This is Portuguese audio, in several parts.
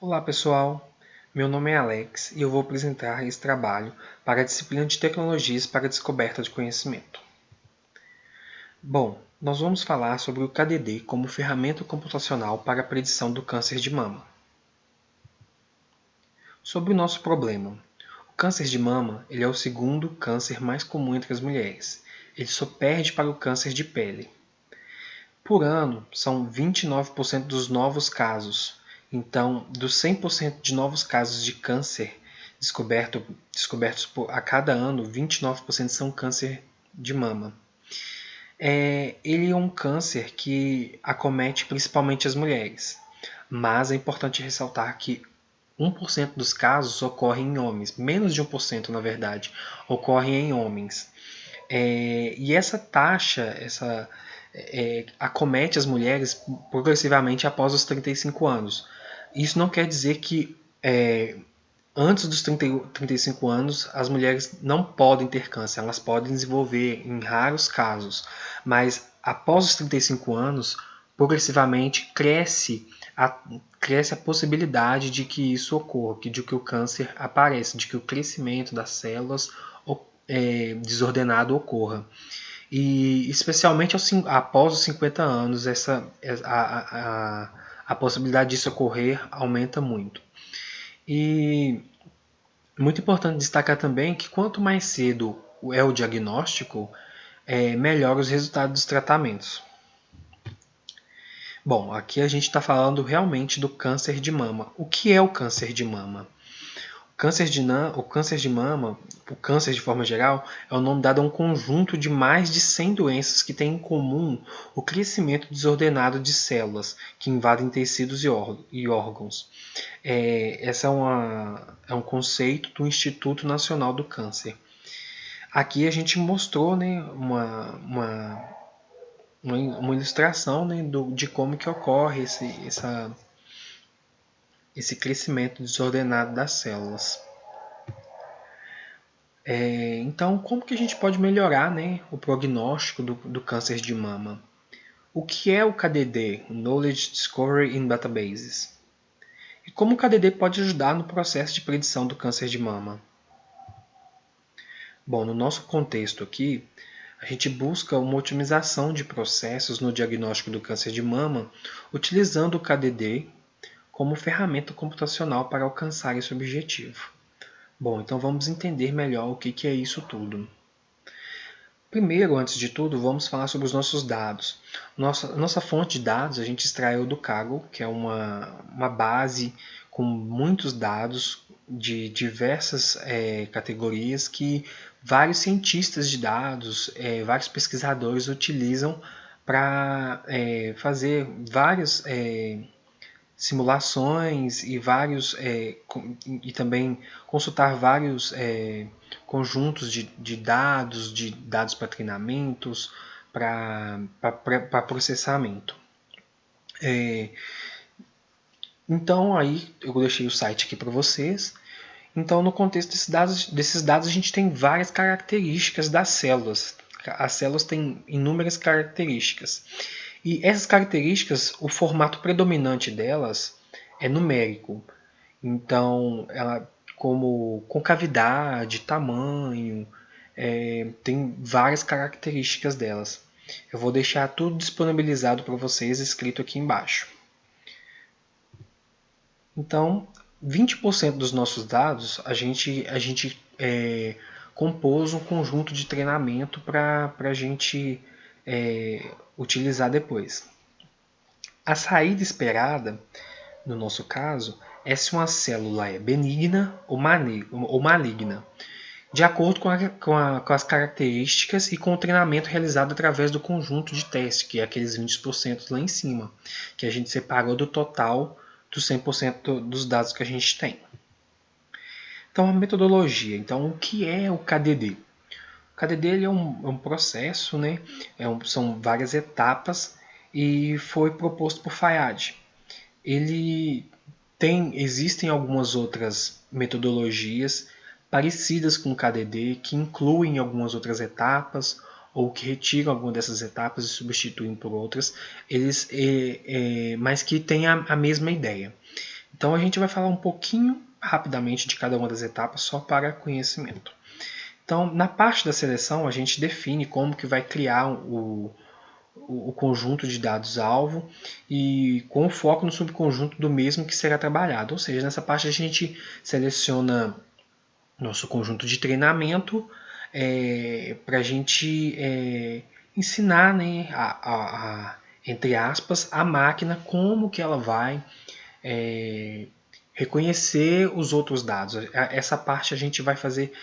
Olá pessoal, meu nome é Alex e eu vou apresentar esse trabalho para a disciplina de Tecnologias para a Descoberta de Conhecimento. Bom, nós vamos falar sobre o KDD como ferramenta computacional para a predição do câncer de mama. Sobre o nosso problema. O câncer de mama ele é o segundo câncer mais comum entre as mulheres. Ele só perde para o câncer de pele. Por ano, são 29% dos novos casos. Então, dos 100% de novos casos de câncer descobertos a cada ano, 29% são câncer de mama. Ele é um câncer que acomete principalmente as mulheres, mas é importante ressaltar que 1% dos casos ocorrem em homens, menos de 1% na verdade, ocorrem em homens. E essa taxa, acomete as mulheres progressivamente após os 35 anos. Isso não quer dizer que antes dos 35 anos as mulheres não podem ter câncer, elas podem desenvolver em raros casos, mas após os 35 anos, progressivamente cresce a possibilidade de que isso ocorra, de que o câncer apareça, de que o crescimento das células desordenado ocorra. E especialmente após os 50 anos, a possibilidade disso ocorrer aumenta muito. E muito importante destacar também que quanto mais cedo é o diagnóstico, melhor os resultados dos tratamentos. Bom, aqui a gente está falando realmente do câncer de mama. O que é o câncer de mama? O câncer de mama, o câncer de forma geral, é o nome dado a um conjunto de mais de 100 doenças que têm em comum o crescimento desordenado de células que invadem tecidos e órgãos. Esse é um conceito do Instituto Nacional do Câncer. Aqui a gente mostrou, né, uma ilustração, né, de como que ocorre esse crescimento desordenado das células. Então, como que a gente pode melhorar, né, o prognóstico do câncer de mama? O que é o KDD, Knowledge Discovery in Databases? E como o KDD pode ajudar no processo de predição do câncer de mama? Bom, no nosso contexto aqui, a gente busca uma otimização de processos no diagnóstico do câncer de mama, utilizando o KDD como ferramenta computacional para alcançar esse objetivo. Bom, então vamos entender melhor o que é isso tudo. Primeiro, antes de tudo, vamos falar sobre os nossos dados. Nossa fonte de dados a gente extraiu do Kaggle, que é uma base com muitos dados de diversas categorias que vários cientistas de dados, vários pesquisadores utilizam para fazer várias simulações e e também consultar vários conjuntos de dados para treinamentos, para processamento. Então aí eu deixei o site aqui para vocês. Então no contexto desses dados a gente tem várias características das células. As células têm inúmeras características. E essas características, o formato predominante delas é numérico. Então, ela como concavidade, tamanho, tem várias características delas. Eu vou deixar tudo disponibilizado para vocês escrito aqui embaixo. Então, 20% dos nossos dados a gente compôs um conjunto de treinamento para a gente utilizar depois. A saída esperada, no nosso caso, é se uma célula é benigna ou maligna, de acordo com as características e com o treinamento realizado através do conjunto de teste, que é aqueles 20% lá em cima, que a gente separou do total dos 100% dos dados que a gente tem. Então, a metodologia. Então, o que é o KDD? O KDD ele é um processo, né? São várias etapas e foi proposto por Fayad. Existem algumas outras metodologias parecidas com o KDD que incluem algumas outras etapas ou que retiram algumas dessas etapas e substituem por outras, mas que têm a mesma ideia. Então a gente vai falar um pouquinho rapidamente de cada uma das etapas só para conhecimento. Então, na parte da seleção, a gente define como que vai criar o conjunto de dados-alvo e com foco no subconjunto do mesmo que será trabalhado. Ou seja, nessa parte a gente seleciona nosso conjunto de treinamento para a gente ensinar, né, entre aspas, a máquina como que ela vai reconhecer os outros dados. Essa parte a gente vai fazer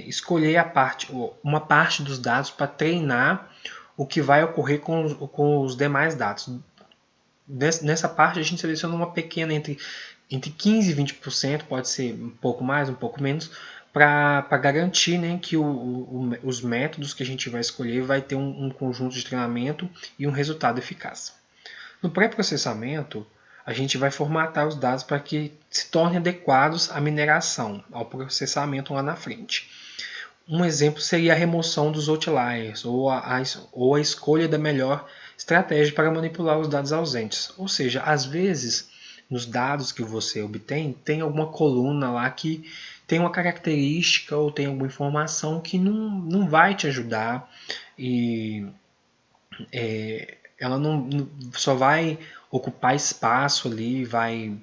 escolher uma parte dos dados para treinar o que vai ocorrer com os demais dados. Nessa parte a gente seleciona uma pequena entre 15% e 20%, pode ser um pouco mais, um pouco menos, para garantir, né, que os métodos que a gente vai escolher vai ter um conjunto de treinamento e um resultado eficaz. No pré-processamento, a gente vai formatar os dados para que se tornem adequados à mineração, ao processamento lá na frente. Um exemplo seria a remoção dos outliers ou a escolha da melhor estratégia para manipular os dados ausentes. Ou seja, às vezes, nos dados que você obtém, tem alguma coluna lá que tem uma característica ou tem alguma informação que não vai te ajudar e ela só vai ocupar espaço ali, vai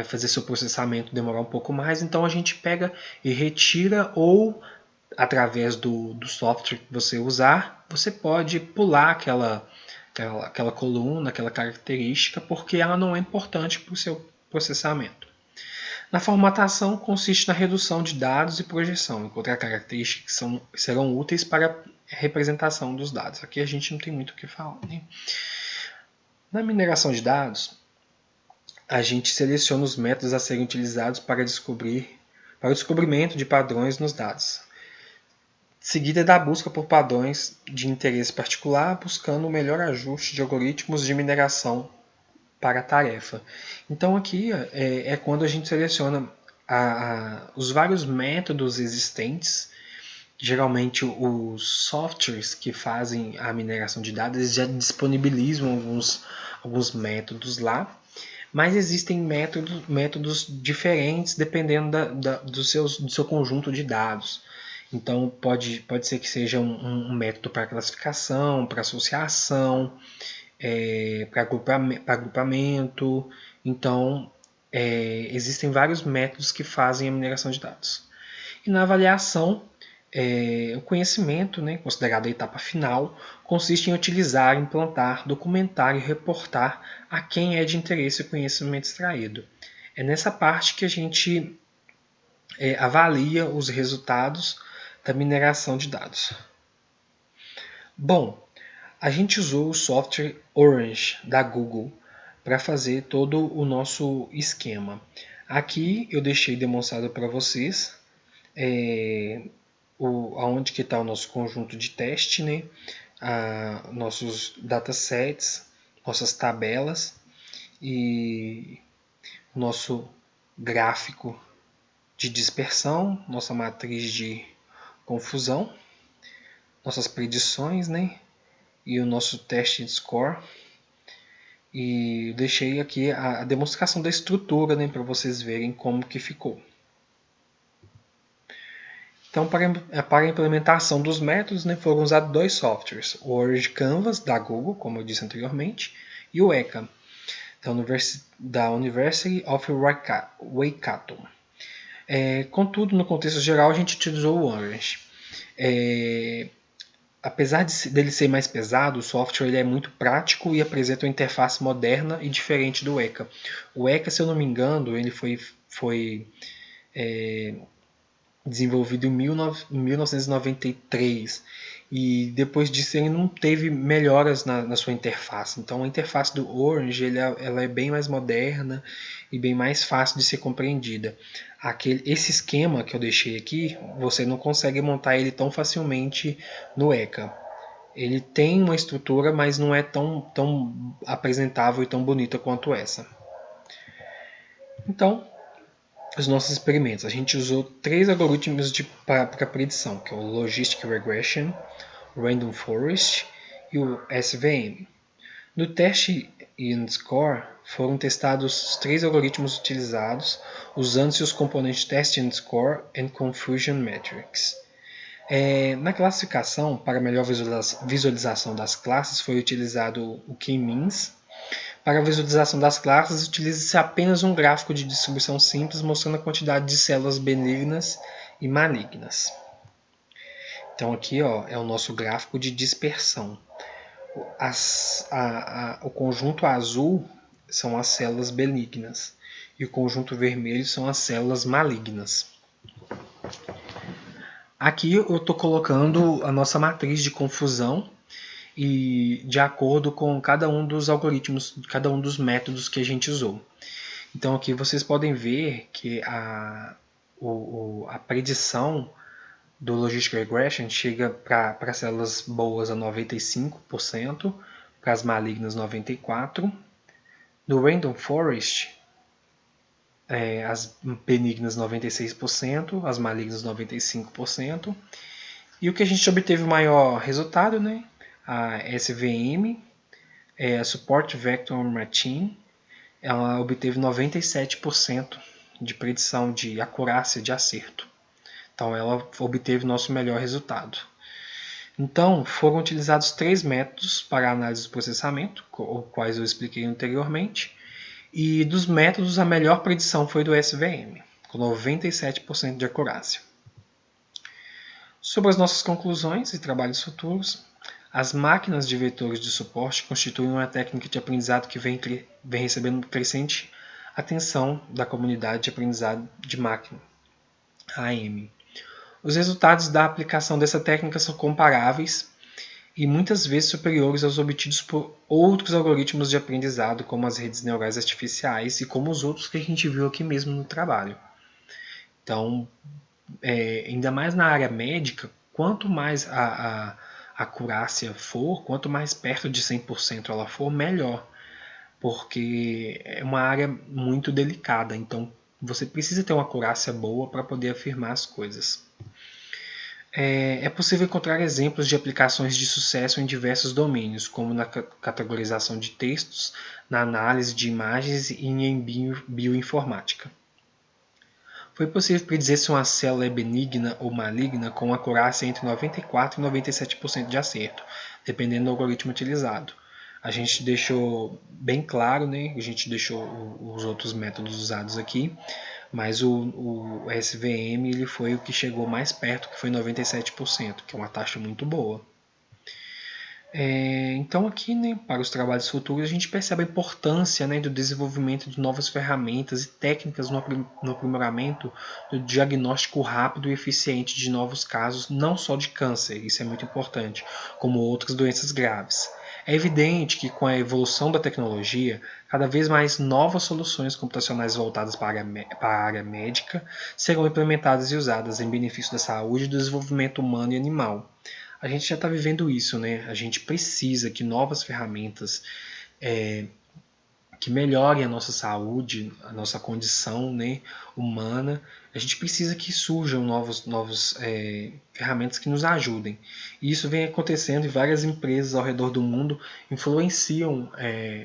fazer seu processamento demorar um pouco mais, então a gente pega e retira, ou através do software que você usar, você pode pular aquela coluna, aquela característica, porque ela não é importante para o seu processamento. Na formatação, consiste na redução de dados e projeção, encontrar características que serão úteis para a representação dos dados. Aqui a gente não tem muito o que falar, né? Na mineração de dados, a gente seleciona os métodos a serem utilizados para o descobrimento de padrões nos dados. Seguida da busca por padrões de interesse particular, buscando o melhor ajuste de algoritmos de mineração para a tarefa. Então aqui é quando a gente seleciona os vários métodos existentes. Geralmente os softwares que fazem a mineração de dados eles já disponibilizam alguns métodos lá, mas existem métodos diferentes dependendo do seu conjunto de dados. Então pode ser que seja um método para classificação, para associação, para agrupamento. Então existem vários métodos que fazem a mineração de dados. E na avaliação, o conhecimento, né, considerado a etapa final, consiste em utilizar, implantar, documentar e reportar a quem é de interesse o conhecimento extraído. É nessa parte que a gente avalia os resultados da mineração de dados. Bom, a gente usou o software Orange da Google para fazer todo o nosso esquema. Aqui eu deixei demonstrado para vocês aonde que está o nosso conjunto de teste, né? Nossos datasets, nossas tabelas e nosso gráfico de dispersão, nossa matriz de confusão, nossas predições, né? E o nosso teste de score. E deixei aqui a demonstração da estrutura, né, para vocês verem como que ficou. Então, para a implementação dos métodos, né, foram usados dois softwares, o Orange Canvas, da Google, como eu disse anteriormente, e o ECA, da University of Waikato. Contudo, no contexto geral, a gente utilizou o Orange. Apesar dele ser mais pesado, o software ele é muito prático e apresenta uma interface moderna e diferente do ECA. O ECA, se eu não me engano, ele foi desenvolvido em 1993 e depois disso ele não teve melhoras na sua interface. Então a interface do Orange ela é bem mais moderna e bem mais fácil de ser compreendida. Esse esquema que eu deixei aqui, você não consegue montar ele tão facilmente no ECA. Ele tem uma estrutura, mas não é tão apresentável e tão bonita quanto essa. Então, os nossos experimentos. A gente usou 3 algoritmos para predição, que é o Logistic Regression, o Random Forest e o SVM. No teste e Score, foram testados os 3 algoritmos utilizados, usando-se os componentes Test and Score e Confusion Matrix. Na classificação, para melhor visualização das classes, foi utilizado o K-means. Para a visualização das classes, utiliza-se apenas um gráfico de distribuição simples, mostrando a quantidade de células benignas e malignas. Então aqui é o nosso gráfico de dispersão. O conjunto azul são as células benignas e o conjunto vermelho são as células malignas. Aqui eu estou colocando a nossa matriz de confusão e de acordo com cada um dos algoritmos, cada um dos métodos que a gente usou. Então aqui vocês podem ver que a predição do Logistic Regression chega para células boas a 95%, para as malignas 94%. No Random Forest, as benignas 96%, as malignas 95%. E o que a gente obteve o maior resultado, né? A SVM, a Support Vector Machine, ela obteve 97% de predição de acurácia de acerto. Então ela obteve nosso melhor resultado. Então foram utilizados 3 métodos para a análise do processamento, os quais eu expliquei anteriormente. E dos métodos, a melhor predição foi do SVM, com 97% de acurácia. Sobre as nossas conclusões e trabalhos futuros, as máquinas de vetores de suporte constituem uma técnica de aprendizado que vem recebendo crescente atenção da comunidade de aprendizado de máquina, AM. Os resultados da aplicação dessa técnica são comparáveis e muitas vezes superiores aos obtidos por outros algoritmos de aprendizado, como as redes neurais artificiais e como os outros que a gente viu aqui mesmo no trabalho. Então, ainda mais na área médica, quanto mais a acurácia for, quanto mais perto de 100% ela for, melhor, porque é uma área muito delicada, então você precisa ter uma acurácia boa para poder afirmar as coisas. É possível encontrar exemplos de aplicações de sucesso em diversos domínios, como na categorização de textos, na análise de imagens e em bioinformática. Foi possível predizer se uma célula é benigna ou maligna com uma acurácia entre 94% e 97% de acerto, dependendo do algoritmo utilizado. A gente deixou bem claro, né? A gente deixou os outros métodos usados aqui, mas o SVM ele foi o que chegou mais perto, que foi 97%, que é uma taxa muito boa. Então aqui, né, para os trabalhos futuros, a gente percebe a importância, né, do desenvolvimento de novas ferramentas e técnicas no aprimoramento do diagnóstico rápido e eficiente de novos casos, não só de câncer, isso é muito importante, como outras doenças graves. É evidente que com a evolução da tecnologia, cada vez mais novas soluções computacionais voltadas para a área médica serão implementadas e usadas em benefício da saúde e do desenvolvimento humano e animal. A gente já está vivendo isso, né? A gente precisa que novas ferramentas que melhorem a nossa saúde, a nossa condição, né, humana. A gente precisa que surjam novas ferramentas que nos ajudem. E isso vem acontecendo e várias empresas ao redor do mundo influenciam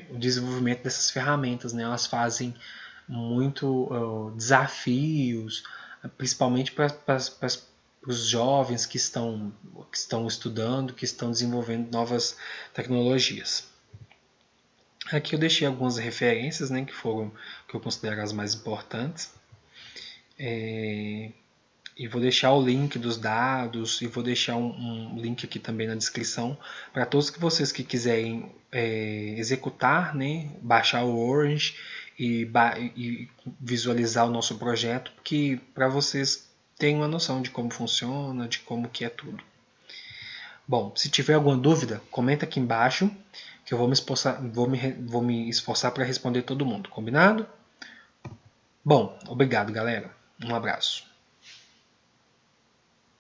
o desenvolvimento dessas ferramentas, né? Elas fazem muito desafios, principalmente para os jovens que estão estudando, que estão desenvolvendo novas tecnologias. Aqui eu deixei algumas referências, né, que eu considero as mais importantes. E vou deixar o link dos dados e vou deixar um link aqui também na descrição para todos vocês que quiserem executar, né, baixar o Orange e visualizar o nosso projeto, porque para vocês terem uma noção de como funciona, de como que é tudo. Bom, se tiver alguma dúvida, comenta aqui embaixo que eu vou me esforçar para responder todo mundo, combinado? Bom, obrigado galera, um abraço.